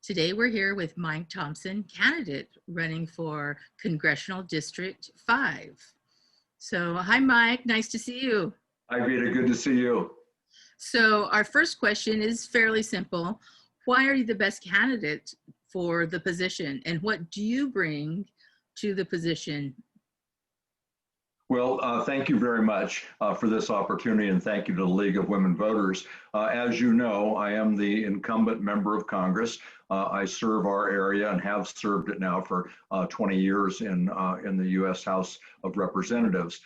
Today we're here with Mike Thompson, candidate running for Congressional District 5. So hi Mike, nice to see you. Hi Rita, good to see you. So our first question is fairly simple. Why are you the best candidate for the position and what do you bring to the position? Well, thank you very much for this opportunity, and thank you to the League of Women Voters. As you know, I am the incumbent member of Congress. I serve our area and have served it now for 20 years in the U.S. House of Representatives.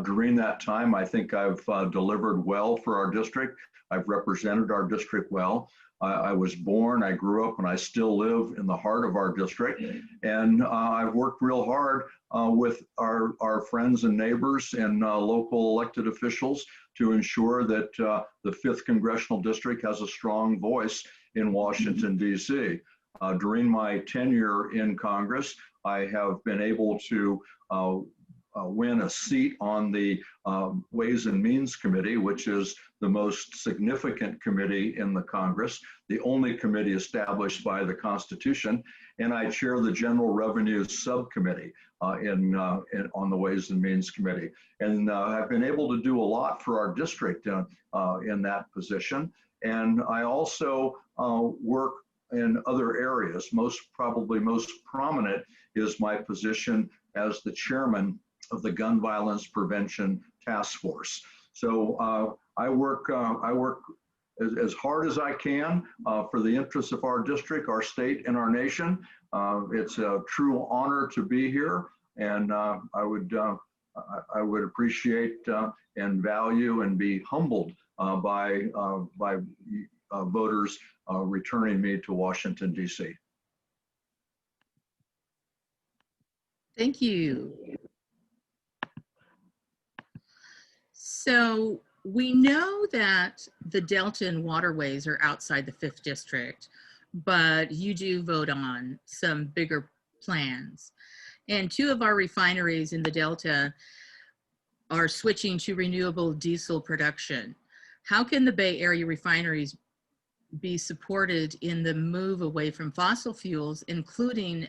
During that time, I think I've delivered well for our district. I've represented our district well. I was born, I grew up, and I still live in the heart of our district. And I've worked real hard with our friends and neighbors and local elected officials to ensure that the 5th Congressional District has a strong voice in Washington, D.C. During my tenure in Congress, I have been able to win a seat on the Ways and Means Committee, which is the most significant committee in the Congress, the only committee established by the Constitution, and I chair the General Revenue Subcommittee on the Ways and Means Committee. And I've been able to do a lot for our district in that position. And I also work in other areas. Probably most prominent is my position as the chairman of the Gun Violence Prevention Task Force. So I work as hard as I can for the interests of our district, our state, and our nation. It's a true honor to be here, and I would appreciate and value and be humbled by voters returning me to Washington, D.C. Thank you. So we know that the Delta and waterways are outside the 5th District, but you do vote on some bigger plans. And 2 of our refineries in the Delta are switching to renewable diesel production. How can the Bay Area refineries be supported in the move away from fossil fuels, including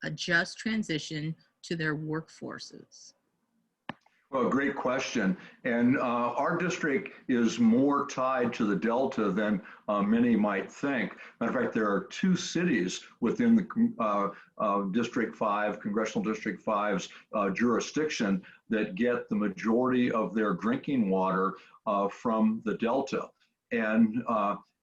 a just transition to their workforces? Well, great question. And our district is more tied to the Delta than many might think. Matter of fact, there are 2 cities within the District 5, Congressional District 5's jurisdiction that get the majority of their drinking water from the Delta. And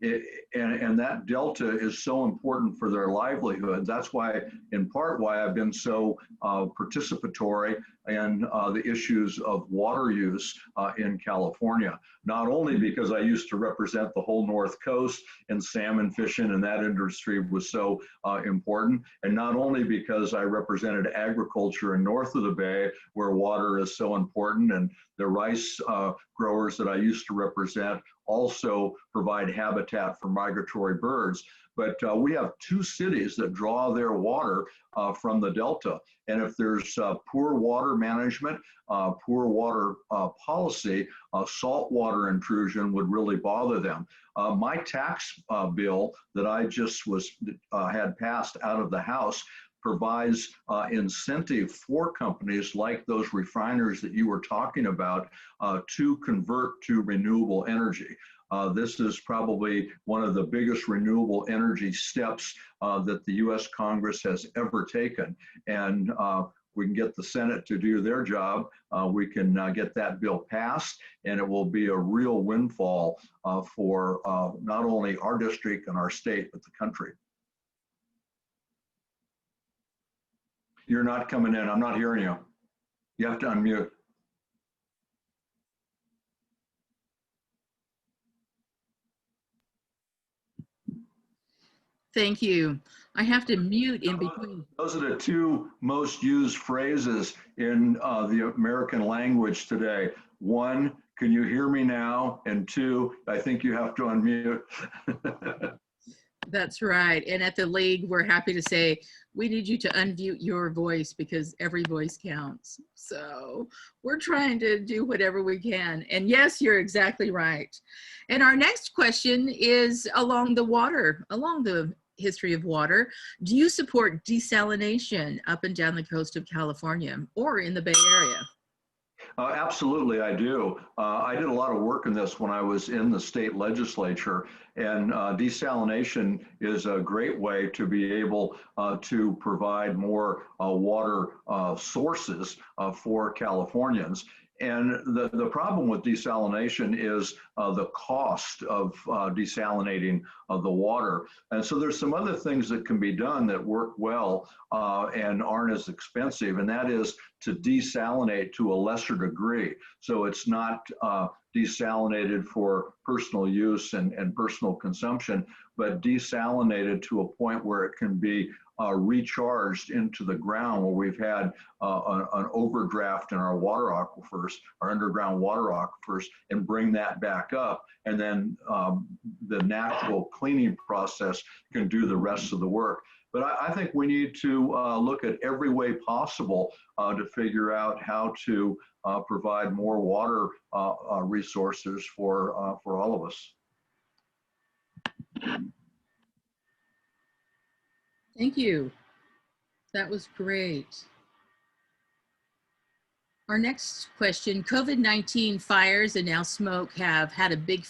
that Delta is so important for their livelihood. That's why, in part, why I've been so participatory in the issues of water use in California. Not only because I used to represent the whole North Coast and salmon fishing, and that industry was so important, and not only because I represented agriculture in north of the Bay, where water is so important, and the rice growers that I used to represent also provide habitat for migratory birds. But we have 2 cities that draw their water from the Delta. And if there's poor water management, poor water policy, saltwater intrusion would really bother them. My tax bill that I just had passed out of the House provides incentive for companies like those refineries that you were talking about to convert to renewable energy. This is probably one of the biggest renewable energy steps that the U.S. Congress has ever taken. And we can get the Senate to do their job. We can get that bill passed, and it will be a real windfall for not only our district and our state, but the country. You're not coming in. I'm not hearing you. You have to unmute. Thank you. I have to mute in between. Those are the 2 most used phrases in the American language today. 1, can you hear me now? And 2, I think you have to unmute. That's right. And at the League, we're happy to say, we need you to unmute your voice because every voice counts. So we're trying to do whatever we can. And yes, you're exactly right. And our next question is along the history of water. Do you support desalination up and down the coast of California or in the Bay Area? Absolutely, I do. I did a lot of work in this when I was in the state legislature, and desalination is a great way to be able to provide more water sources for Californians. And the problem with desalination is the cost of desalinating the water. And so there's some other things that can be done that work well and aren't as expensive, and that is to desalinate to a lesser degree. So it's not desalinated for personal use and personal consumption, but desalinated to a point where it can be recharged into the ground, where we've had an overdraft in our water aquifers, our underground water aquifers, and bring that back up. And then the natural cleaning process can do the rest of the work. But I think we need to look at every way possible to figure out how to provide more water resources for all of us. Thank you. That was great. Our next question, COVID-19 fires and now smoke have had a big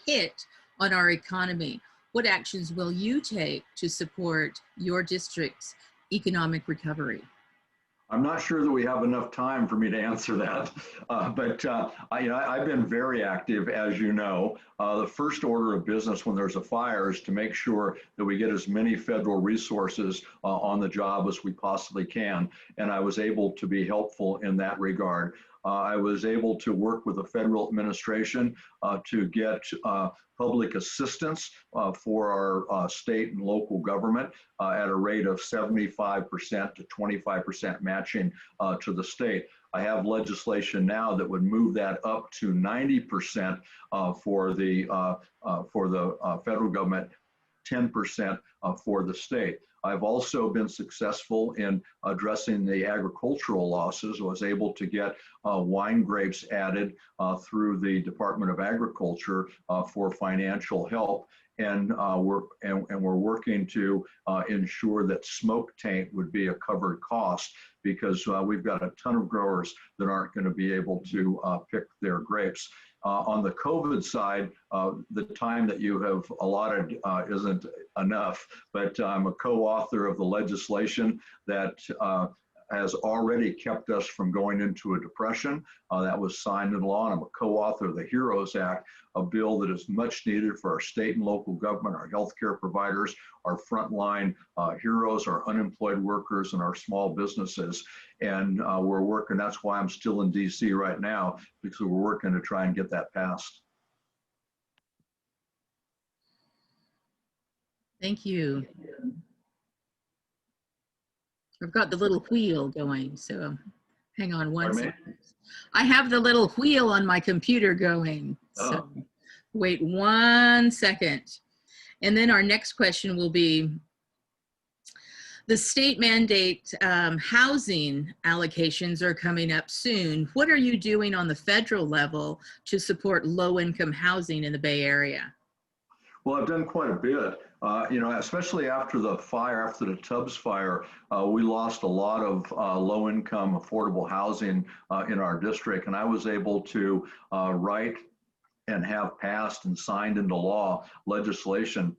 hit on our economy. What actions will you take to support your district's economic recovery? I'm not sure that we have enough time for me to answer that, but I've been very active, as you know. The first order of business when there's a fire is to make sure that we get as many federal resources on the job as we possibly can, and I was able to be helpful in that regard. I was able to work with the federal administration to get public assistance for our state and local government at a rate of 75% to 25% matching to the state. I have legislation now that would move that up to 90% for the federal government, 10% for the state. I've also been successful in addressing the agricultural losses. I was able to get wine grapes added through the Department of Agriculture for financial help. And we're working to ensure that smoke taint would be a covered cost, because we've got a ton of growers that aren't going to be able to pick their grapes. On the COVID side, the time that you have allotted isn't enough, but I'm a co-author of the legislation that has already kept us from going into a depression. That was signed into law, and I'm a co-author of the HEROES Act, a bill that is much needed for our state and local government, our healthcare providers, our frontline heroes, our unemployed workers, and our small businesses. And we're working, that's why I'm still in DC right now, because we're working to try and get that passed. Thank you. I've got the little wheel going, so hang on one second. I have the little wheel on my computer going, so wait 1 second. And then our next question will be, the state mandate housing allocations are coming up soon. What are you doing on the federal level to support low-income housing in the Bay Area? Well, I've done quite a bit. Especially after the fire, after the Tubbs fire, we lost a lot of low-income affordable housing in our district, and I was able to write and have passed and signed into law legislation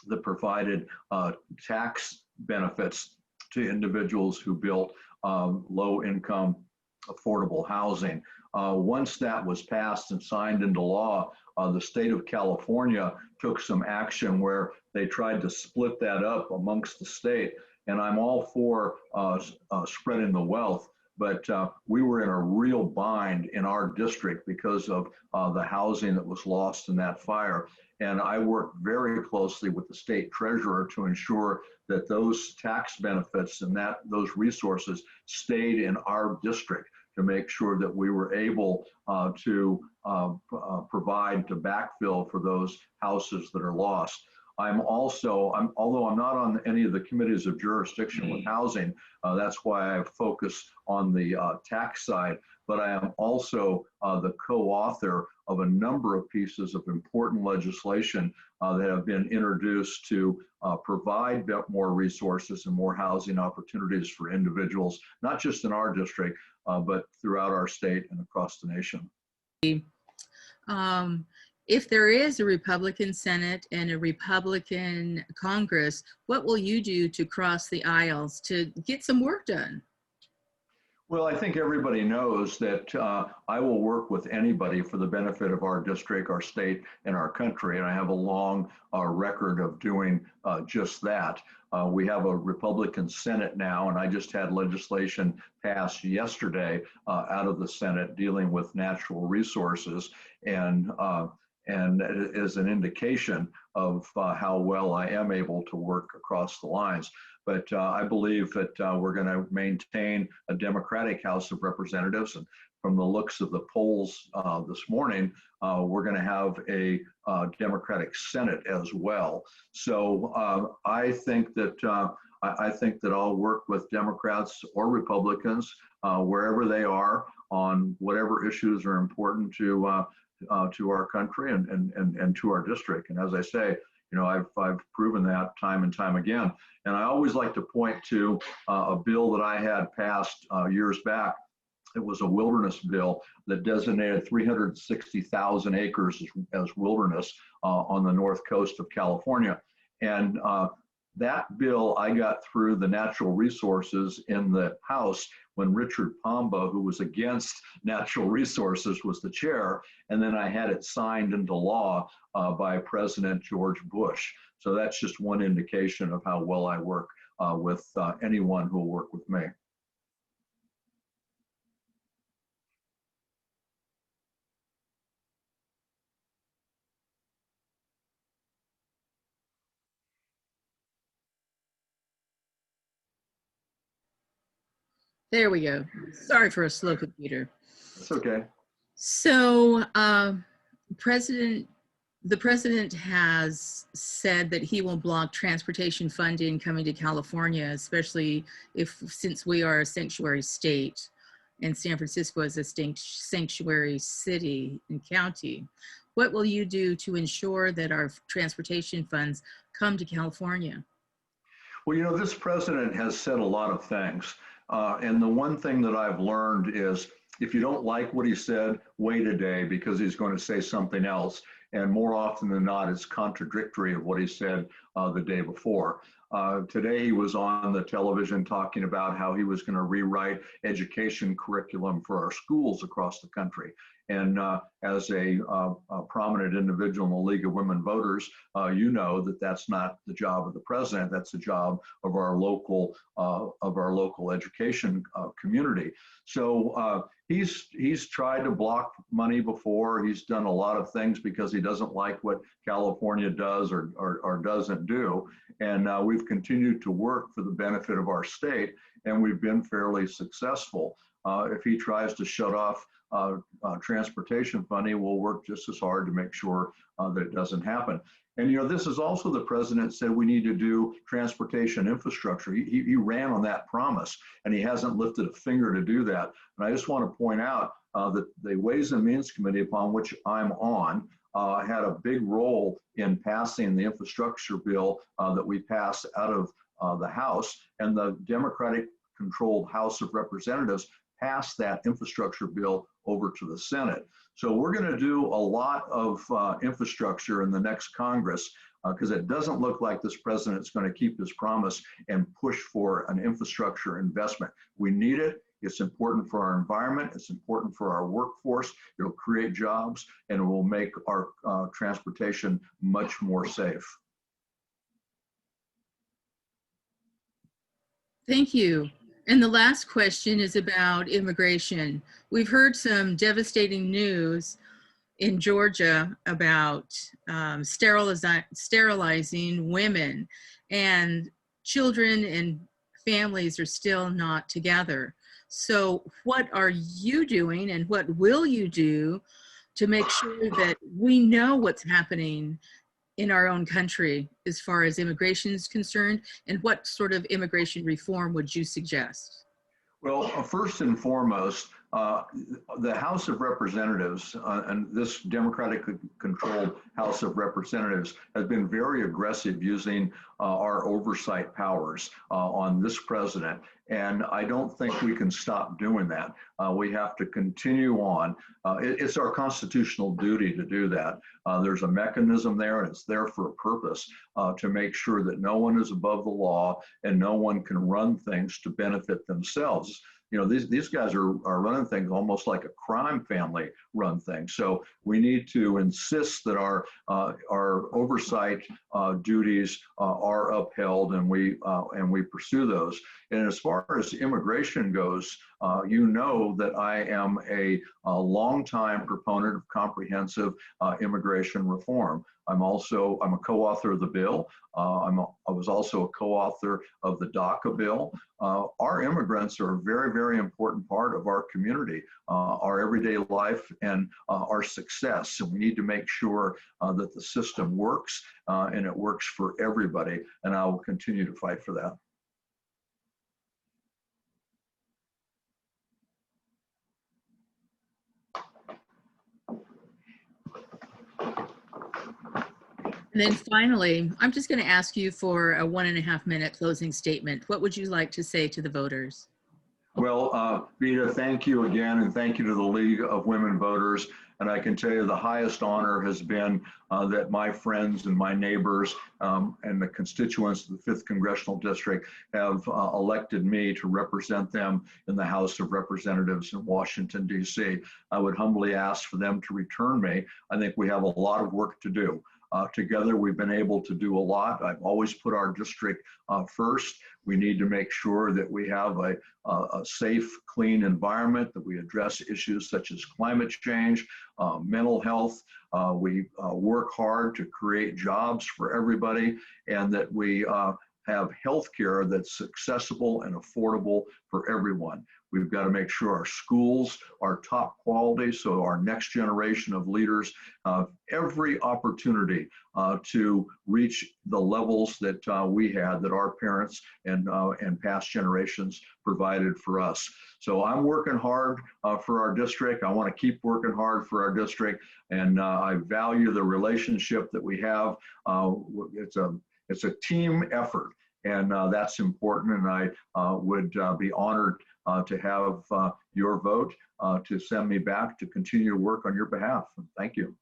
that provided tax benefits to individuals who built low-income affordable housing. Once that was passed and signed into law, the state of California took some action where they tried to split that up amongst the state. And I'm all for spreading the wealth, but we were in a real bind in our district because of the housing that was lost in that fire. And I worked very closely with the state treasurer to ensure that those tax benefits and those resources stayed in our district, to make sure that we were able to provide to backfill for those houses that are lost. although I'm not on any of the committees of jurisdiction with housing, that's why I focus on the tax side, but I am also the co-author of a number of pieces of important legislation that have been introduced to provide more resources and more housing opportunities for individuals, not just in our district, but throughout our state and across the nation. If there is a Republican Senate and a Republican Congress, what will you do to cross the aisles to get some work done? Well, I think everybody knows that I will work with anybody for the benefit of our district, our state, and our country. And I have a long record of doing just that. We have a Republican Senate now, and I just had legislation passed yesterday out of the Senate dealing with natural resources. And it is an indication of how well I am able to work across the lines. But I believe that we're going to maintain a Democratic House of Representatives. And from the looks of the polls this morning, we're going to have a Democratic Senate as well. So I think that I'll work with Democrats or Republicans wherever they are on whatever issues are important to our country and to our district. And as I say, you know, I've proven that time and time again. And I always like to point to a bill that I had passed years back. It was a wilderness bill that designated 360,000 acres as wilderness on the north coast of California. And that bill I got through the Natural Resources in the House when Richard Pomba, who was against natural resources, was the chair. And then I had it signed into law by President George Bush. So that's just one indication of how well I work with anyone who will work with me. There we go. Sorry for a slow computer. It's okay. So the president has said that he will block transportation funding coming to California, especially since we are a sanctuary state and San Francisco is a sanctuary city and county. What will you do to ensure that our transportation funds come to California? Well, you know, this president has said a lot of things. And the one thing that I've learned is if you don't like what he said, wait a day because he's going to say something else. And more often than not, it's contradictory of what he said the day before. Today, he was on the television talking about how he was going to rewrite education curriculum for our schools across the country. And as a prominent individual in the League of Women Voters, you know that that's not the job of the president. That's the job of our local education community. So he's tried to block money before. He's done a lot of things because he doesn't like what California does or doesn't do. And we've continued to work for the benefit of our state, and we've been fairly successful. If he tries to shut off transportation funding, we'll work just as hard to make sure that it doesn't happen. And, you know, this is also the president said we need to do transportation infrastructure. He ran on that promise, and he hasn't lifted a finger to do that. And I just want to point out that the Ways and Means Committee, upon which I'm on, had a big role in passing the infrastructure bill that we passed out of the House, and the Democratic-controlled House of Representatives passed that infrastructure bill over to the Senate. So we're going to do a lot of infrastructure in the next Congress because it doesn't look like this president's going to keep his promise and push for an infrastructure investment. We need it. It's important for our environment. It's important for our workforce. It'll create jobs and it will make our transportation much more safe. Thank you. And the last question is about immigration. We've heard some devastating news in Georgia about sterilizing women, and children and families are still not together. So what are you doing and what will you do to make sure that we know what's happening in our own country as far as immigration is concerned? And what sort of immigration reform would you suggest? Well, first and foremost, the House of Representatives and this democratically controlled House of Representatives has been very aggressive using our oversight powers on this president. And I don't think we can stop doing that. We have to continue on. It's our constitutional duty to do that. There's a mechanism there, and it's there for a purpose to make sure that no one is above the law and no one can run things to benefit themselves. You know, these guys are running things almost like a crime family run things. So we need to insist that our oversight duties are upheld, and we pursue those. And as far as immigration goes, you know that I am a longtime proponent of comprehensive immigration reform. I'm a co-author of the bill. I was also a co-author of the DACA bill. Our immigrants are a very, very important part of our community, our everyday life, and our success. And we need to make sure that the system works and it works for everybody. And I will continue to fight for that. And then finally, I'm just going to ask you for a 1.5-minute closing statement. What would you like to say to the voters? Well, Vita, thank you again, and thank you to the League of Women Voters. And I can tell you the highest honor has been that my friends and my neighbors and the constituents of the 5th Congressional District have elected me to represent them in the House of Representatives in Washington, D.C. I would humbly ask for them to return me. I think we have a lot of work to do. Together, we've been able to do a lot. I've always put our district first. We need to make sure that we have a safe, clean environment, that we address issues such as climate change, mental health. We work hard to create jobs for everybody, and that we have health care that's accessible and affordable for everyone. We've got to make sure our schools are top quality so our next generation of leaders have every opportunity to reach the levels that we had, that our parents and past generations provided for us. So I'm working hard for our district. I want to keep working hard for our district, and I value the relationship that we have. It's a team effort, and that's important, and I would be honored to have your vote to send me back to continue to work on your behalf. Thank you.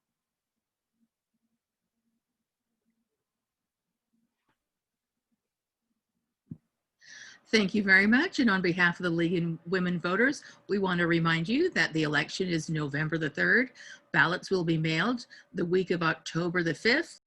Thank you very much. And on behalf of the League of Women Voters, we want to remind you that the election is November the 3rd. Ballots will be mailed the week of October the 5th.